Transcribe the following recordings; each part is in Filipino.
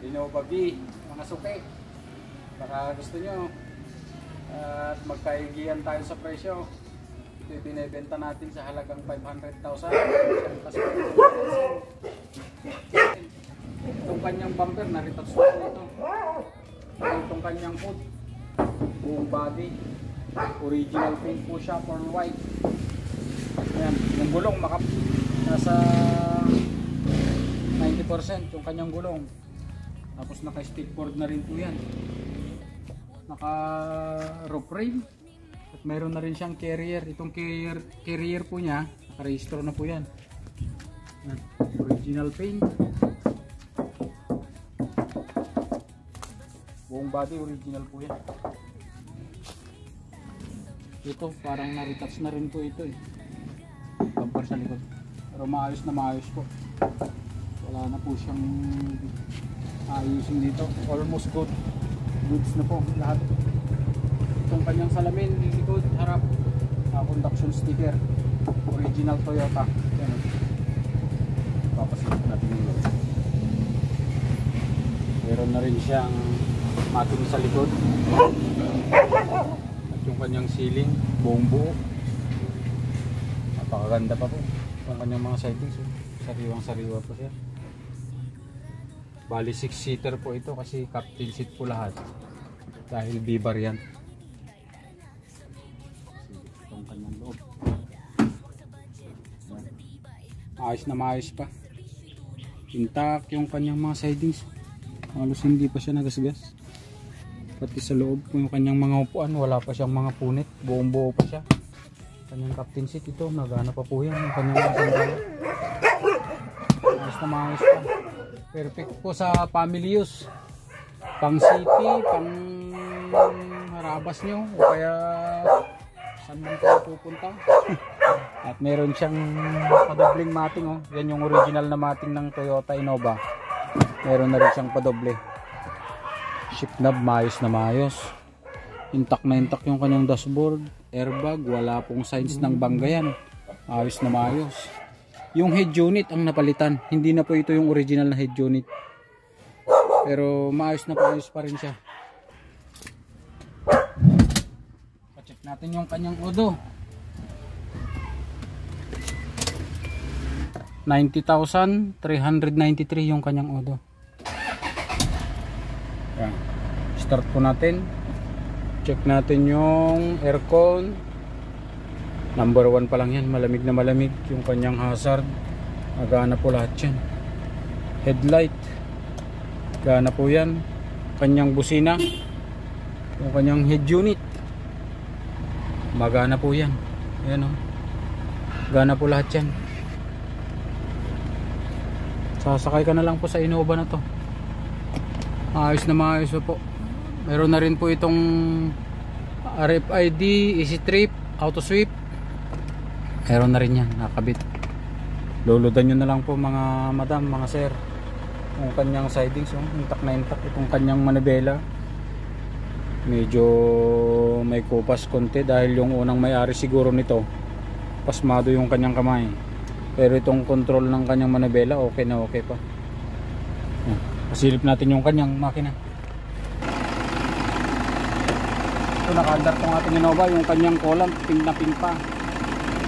Innova B, mga suki. Baka gusto nyo at magkaigihan tayo sa presyo. Ito binibenta natin sa halagang 500,000. Itong kanyang bumper, na-retouch na po ito. Itong kanyang hood, buong body, original paint po siya for white. Ayan, yung gulong nasa 90% yung kanyang gulong. Tapos naka stickboard na rin po yan, naka roof frame, at meron na rin siyang carrier. Itong carrier po niya naka-rehistro na po yan. Ayan, original paint, buong body original po yan. Ito parang na-retouch na rin po ito eh, bumper sa likod, pero maayos na maayos po. Wala na po siyang ayusin dito, almost goods na po lahat. Itong kanyang salamin likod harap, conduction sticker, original Toyota. Yan, papasilip natin yung logo. Meron na rin siyang mating sa likod, at yung kanyang ceiling buong buo, napakaganda pa po. Yung kanyang mga sidings, sariwang sariwa po siya. Bali 6-seater po ito kasi captain seat po lahat dahil B variant. Itong kanyang loob, maayos na maayos pa, intact yung kanyang mga sidings, halos hindi pa siya nagasgas. Pati sa loob yung kanyang mga upuan, wala pa siyang mga punit, buong buo pa siya. Kanyang captain seat ito, nagana pa po yan. Yung kanyang mga sandala, maayos na maayos pa. Perfect po sa family use, pang city, pang harabas nyo, o kaya saan man kayo pupunta. At meron siyang padobling mating, oh. Yan yung original na mating ng Toyota Innova. Meron na rin siyang padoble. Shift knob, maayos na maayos. Intact na intact yung kanyang dashboard, airbag, wala pong signs ng bangga yan. Ayos na maayos. Yung head unit ang napalitan, hindi na po ito yung original na head unit, pero maayos na maayos pa rin siya. Pa-check natin yung kanyang odo. 90,393 yung kanyang odo. Yan. Start po natin. Check natin yung aircon. Number 1 pa lang yan, malamig na malamig. Yung kanyang hazard, magana po lahat yan. Headlight, gana po yan. Kanyang busina, yung kanyang head unit, magana po yan. Ayan, oh. Gana po lahat yan. Sasakay ka na lang po sa Innova na to, maayos na maayos po. Meron na rin po itong RFID, easy trip, auto sweep. Meron na rin yan, nakabit. Luludan nyo na lang po mga madam, mga sir, yung kanyang sidings, intact na intact. Itong kanyang manibela, medyo may kupas konti dahil yung unang may-ari siguro nito pasmado yung kanyang kamay. Pero itong control ng kanyang manibela okay na okay pa. Pasilip natin yung kanyang makina. Ito, naka-under tong ating Innova. Yung kanyang coolant, pink na pink pa.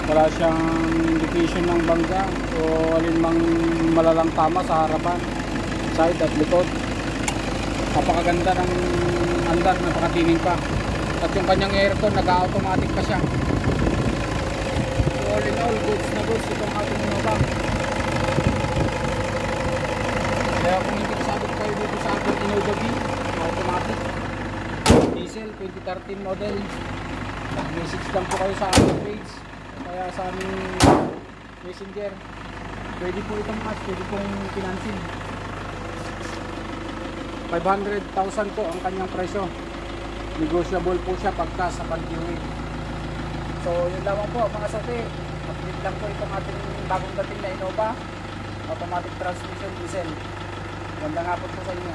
Wala siyang indication ng bangga o alinmang malalang tama sa harapan, side at likod. Napakaganda ng andar, napakatining pa. At yung kanyang aircon, nag-automatic pa siya. So all in all, goods na goods itong ating Innova. Kaya kung hindi kasabot kayo dito sa ating Innova B, automatic, diesel, 2013 model, message lang po kayo sa ating page, kaya sa aming messenger. Pwede po itong match, pwede pong pinansin. 500,000 po ang kanyang presyo. Negotiable po siya pagka sa pag-viewing. So yun lamang po mga sate. Update lang po itong ating bagong dating na Innova automatic transmission diesel. Ganda nga po sa inyo.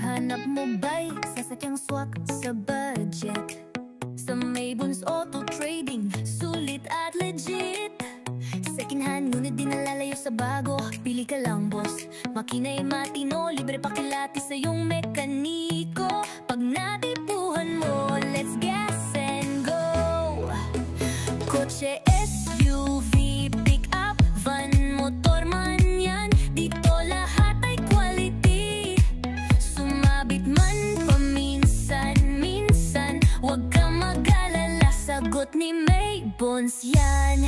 Hanap mo ba'y sasakyang swak sa budget? So sa Maybons Auto Trading. Sulit at legit, second hand ngunit di nalalayo sa bago. Pili ka lang boss, makina'y matino, libre pakilati sa iyong mekaniko. Pag natipuhan mo, let's gas and go. Kotse, SUV, pick up, van, motor man yan, dito lahat ay quality. Sumabit man paminsan-minsan, huwag kang mag-alala, sagot ni Maybons yan.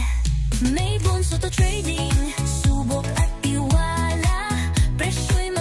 Maybons Auto Trading, subok at tiwala, presyo'y